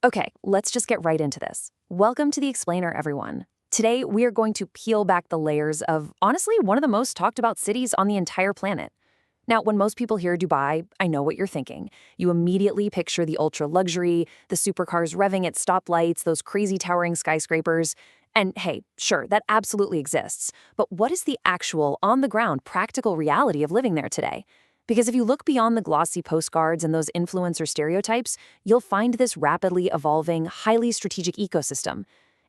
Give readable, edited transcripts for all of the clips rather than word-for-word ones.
Okay, let's just get right into this. Welcome to the Explainer, everyone. Today, we are going to peel back the layers of, honestly, one of the most talked about cities on the entire planet. Now, when most people hear Dubai, I know what you're thinking. You immediately picture the ultra luxury, the supercars revving at stoplights, those crazy towering skyscrapers. And hey, sure, that absolutely exists. But what is the actual, on the ground, practical reality of living there today? Because if you look beyond the glossy postcards and those influencer stereotypes, you'll find this rapidly evolving, highly strategic ecosystem.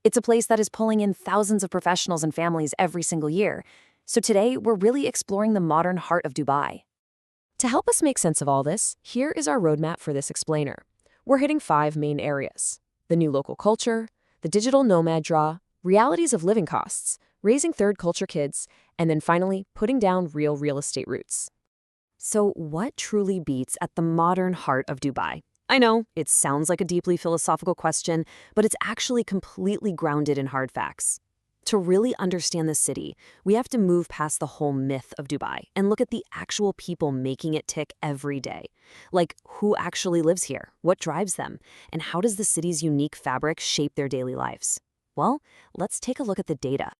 It's a place that is pulling in thousands of professionals and families every single year. So today, we're really exploring the modern heart of Dubai. To help us make sense of all this, here is our roadmap for this explainer. We're hitting 5 main areas: the new local culture, the digital nomad draw, realities of living costs, raising third culture kids, and then finally, putting down real estate roots. So what truly beats at the modern heart of Dubai? I know, it sounds like a deeply philosophical question, but it's actually completely grounded in hard facts. To really understand the city, we have to move past the whole myth of Dubai and look at the actual people making it tick every day. Like, who actually lives here? What drives them? And how does the city's unique fabric shape their daily lives? Well, let's take a look at the data.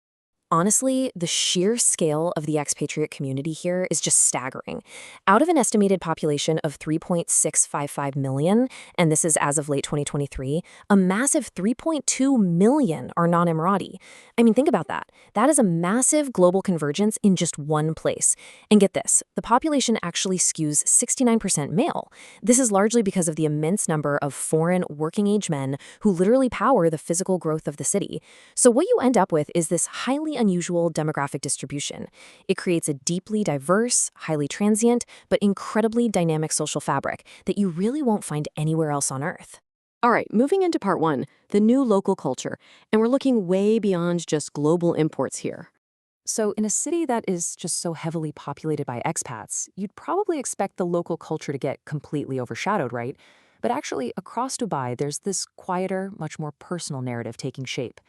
Honestly, the sheer scale of the expatriate community here is just staggering. Out of an estimated population of 3.655 million, and this is as of late 2023, a massive 3.2 million are non-Emirati. I mean, think about that. That is a massive global convergence in just one place. And get this, the population actually skews 69% male. This is largely because of the immense number of foreign working-age men who literally power the physical growth of the city. So what you end up with is this highly unusual demographic distribution. It creates a deeply diverse, highly transient, but incredibly dynamic social fabric that you really won't find anywhere else on Earth. All right, moving into part 1, the new local culture, and we're looking way beyond just global imports here. So in a city that is just so heavily populated by expats, you'd probably expect the local culture to get completely overshadowed, right? But actually, across Dubai, there's this quieter, much more personal narrative taking shape.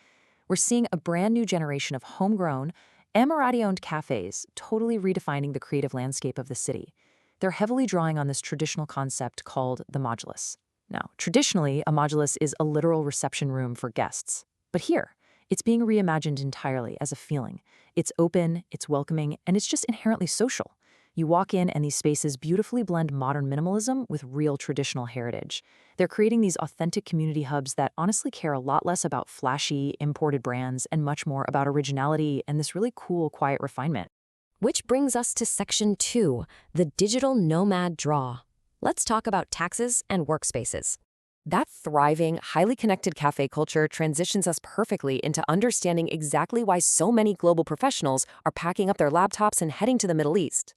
We're seeing a brand new generation of homegrown, Emirati-owned cafes totally redefining the creative landscape of the city. They're heavily drawing on this traditional concept called the modulus. Now, traditionally, a modulus is a literal reception room for guests. But here, it's being reimagined entirely as a feeling. It's open, it's welcoming, and it's just inherently social. You walk in and these spaces beautifully blend modern minimalism with real traditional heritage. They're creating these authentic community hubs that honestly care a lot less about flashy, imported brands and much more about originality and this really cool, quiet refinement. Which brings us to section 2, the digital nomad draw. Let's talk about taxes and workspaces. That thriving, highly connected cafe culture transitions us perfectly into understanding exactly why so many global professionals are packing up their laptops and heading to the Middle East.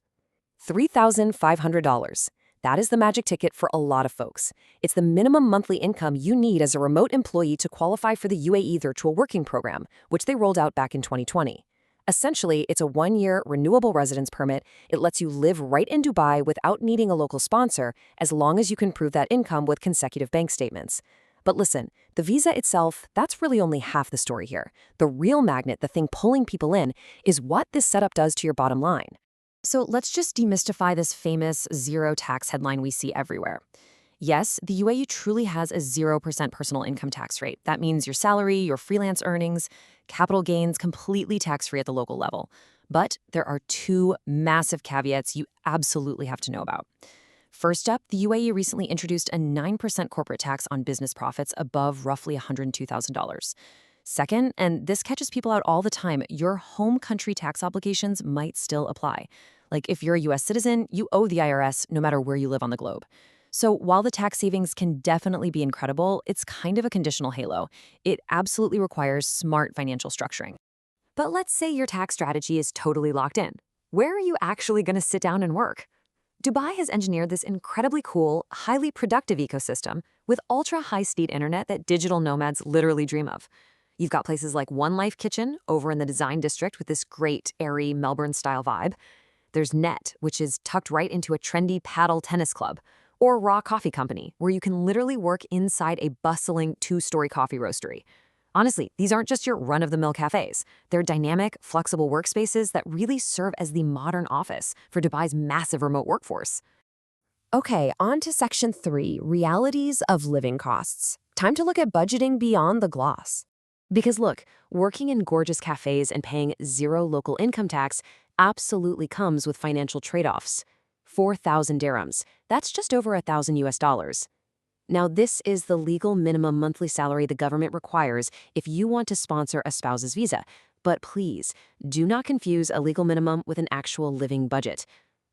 $3,500. That is the magic ticket for a lot of folks. It's the minimum monthly income you need as a remote employee to qualify for the UAE Virtual Working Program, which they rolled out back in 2020. Essentially, it's a 1-year renewable residence permit. It lets you live right in Dubai without needing a local sponsor, as long as you can prove that income with consecutive bank statements. But listen, the visa itself, that's really only half the story here. The real magnet, the thing pulling people in, is what this setup does to your bottom line. So let's just demystify this famous zero tax headline we see everywhere. Yes, the UAE truly has a 0% personal income tax rate. That means your salary, your freelance earnings, capital gains completely tax-free at the local level. But there are 2 massive caveats you absolutely have to know about. First up, the UAE recently introduced a 9% corporate tax on business profits above roughly $102,000. Second, and this catches people out all the time, your home country tax obligations might still apply. Like if you're a US citizen, you owe the IRS no matter where you live on the globe. So while the tax savings can definitely be incredible, it's kind of a conditional halo. It absolutely requires smart financial structuring. But let's say your tax strategy is totally locked in. Where are you actually going to sit down and work? Dubai has engineered this incredibly cool, highly productive ecosystem with ultra-high-speed internet that digital nomads literally dream of. You've got places like One Life Kitchen over in the Design District with this great, airy Melbourne-style vibe. There's Net, which is tucked right into a trendy paddle tennis club, or Raw Coffee Company, where you can literally work inside a bustling 2-story coffee roastery. Honestly, these aren't just your run-of-the-mill cafes. They're dynamic, flexible workspaces that really serve as the modern office for Dubai's massive remote workforce. Okay, on to section 3, realities of living costs. time to look at budgeting beyond the gloss. Because look, working in gorgeous cafes and paying zero local income tax absolutely comes with financial trade-offs. 4,000 dirhams. That's just over $1,000 US. Now, this is the legal minimum monthly salary the government requires if you want to sponsor a spouse's visa. But please, do not confuse a legal minimum with an actual living budget.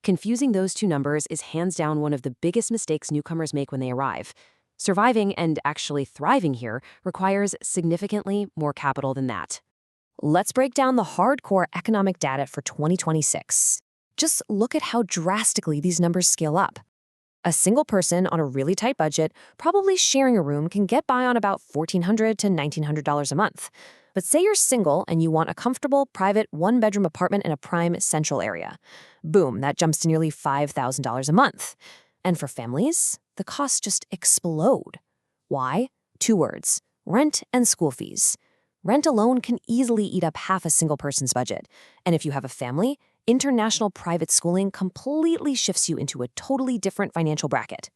Confusing those two numbers is hands down one of the biggest mistakes newcomers make when they arrive. Surviving and actually thriving here requires significantly more capital than that. Let's break down the hardcore economic data for 2026. Just look at how drastically these numbers scale up. A single person on a really tight budget, probably sharing a room, can get by on about $1,400 to $1,900 a month. But say you're single and you want a comfortable, private, one-bedroom apartment in a prime central area. Boom, that jumps to nearly $5,000 a month. And for families, the costs just explode. Why? Two words: rent and school fees. Rent alone can easily eat up half a single person's budget. And if you have a family, international private schooling completely shifts you into a totally different financial bracket.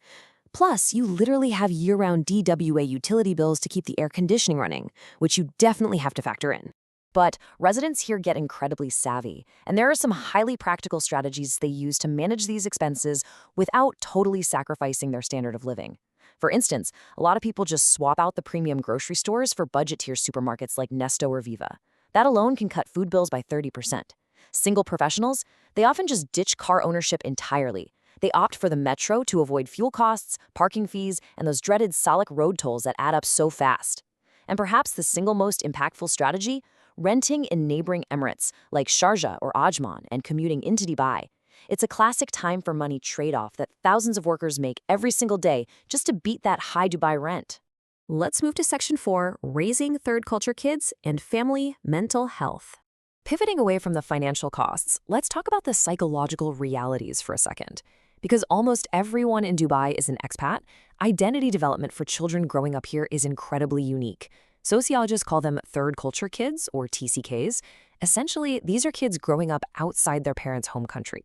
Plus, you literally have year-round DWA utility bills to keep the air conditioning running, which you definitely have to factor in. But residents here get incredibly savvy, and there are some highly practical strategies they use to manage these expenses without totally sacrificing their standard of living. For instance, a lot of people just swap out the premium grocery stores for budget-tier supermarkets like Nesto or Viva. That alone can cut food bills by 30%. Single professionals, they often just ditch car ownership entirely. They opt for the metro to avoid fuel costs, parking fees, and those dreaded Salik road tolls that add up so fast. And perhaps the single most impactful strategy? Renting in neighboring Emirates like Sharjah or Ajman and commuting into Dubai. It's a classic time for money trade-off that thousands of workers make every single day just to beat that high Dubai rent. Let's move to Section 4, Raising Third Culture Kids and Family Mental Health. Pivoting away from the financial costs, let's talk about the psychological realities for a second. Because almost everyone in Dubai is an expat, identity development for children growing up here is incredibly unique. Sociologists call them third culture kids, or TCKs. Essentially, these are kids growing up outside their parents' home country.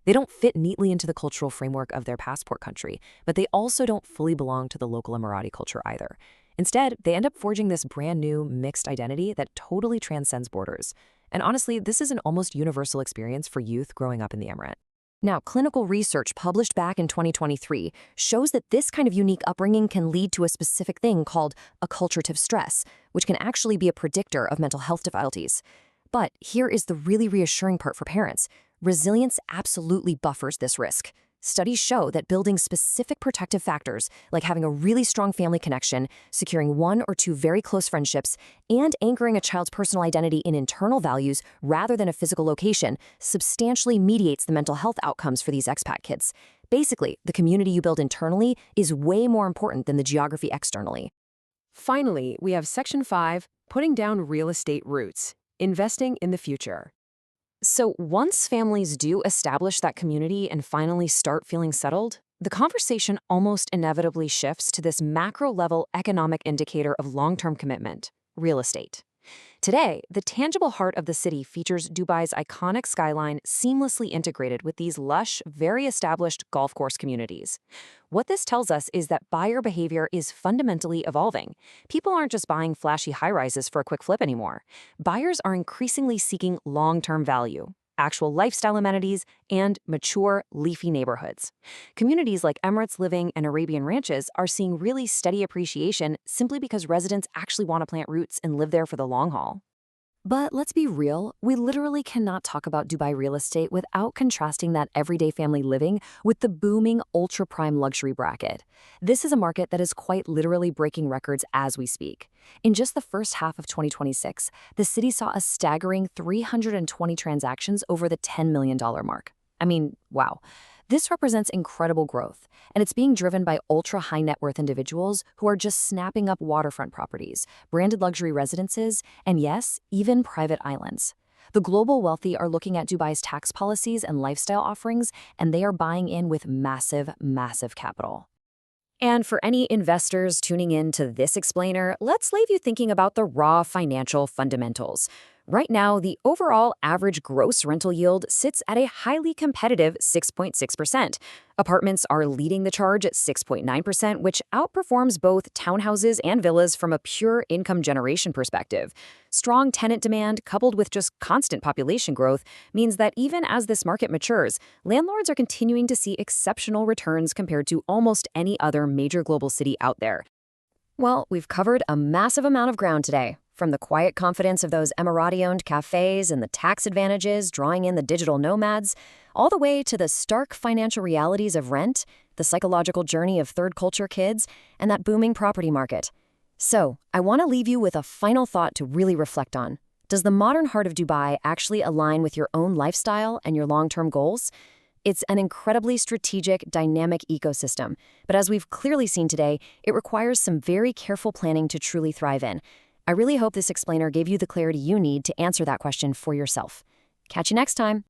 They don't fit neatly into the cultural framework of their passport country, but they also don't fully belong to the local Emirati culture either. Instead, they end up forging this brand new, mixed identity that totally transcends borders. And honestly, this is an almost universal experience for youth growing up in the Emirate. Now, clinical research published back in 2023 shows that this kind of unique upbringing can lead to a specific thing called acculturative stress, which can actually be a predictor of mental health difficulties. But here is the really reassuring part for parents. Resilience absolutely buffers this risk. Studies show that building specific protective factors, like having a really strong family connection, securing one or two very close friendships, and anchoring a child's personal identity in internal values rather than a physical location, substantially mediates the mental health outcomes for these expat kids. Basically, the community you build internally is way more important than the geography externally. Finally, we have Section 5, Putting Down Real Estate Roots, Investing in the Future. So once families do establish that community and finally start feeling settled, the conversation almost inevitably shifts to this macro-level economic indicator of long-term commitment: real estate. Today, the tangible heart of the city features Dubai's iconic skyline seamlessly integrated with these lush, very established golf course communities. What this tells us is that buyer behavior is fundamentally evolving. People aren't just buying flashy high-rises for a quick flip anymore. Buyers are increasingly seeking long-term value, actual lifestyle amenities, and mature, leafy neighborhoods. Communities like Emirates Living and Arabian Ranches are seeing really steady appreciation simply because residents actually want to plant roots and live there for the long haul. But let's be real, we literally cannot talk about Dubai real estate without contrasting that everyday family living with the booming ultra-prime luxury bracket. This is a market that is quite literally breaking records as we speak. In just the first half of 2026, the city saw a staggering 320 transactions over the $10 million mark. I mean, wow. This represents incredible growth, and it's being driven by ultra-high net worth individuals who are just snapping up waterfront properties, branded luxury residences, and yes, even private islands. The global wealthy are looking at Dubai's tax policies and lifestyle offerings, and they are buying in with massive, massive capital. And for any investors tuning in to this explainer, let's leave you thinking about the raw financial fundamentals. Right now, the overall average gross rental yield sits at a highly competitive 6.6%. Apartments are leading the charge at 6.9%, which outperforms both townhouses and villas from a pure income generation perspective. Strong tenant demand, coupled with just constant population growth, means that even as this market matures, landlords are continuing to see exceptional returns compared to almost any other major global city out there. Well, we've covered a massive amount of ground today. From the quiet confidence of those Emirati-owned cafes and the tax advantages drawing in the digital nomads, all the way to the stark financial realities of rent, the psychological journey of third culture kids, and that booming property market. So, I want to leave you with a final thought to really reflect on. Does the modern heart of Dubai actually align with your own lifestyle and your long-term goals? It's an incredibly strategic, dynamic ecosystem, but as we've clearly seen today, it requires some very careful planning to truly thrive in. I really hope this explainer gave you the clarity you need to answer that question for yourself. Catch you next time.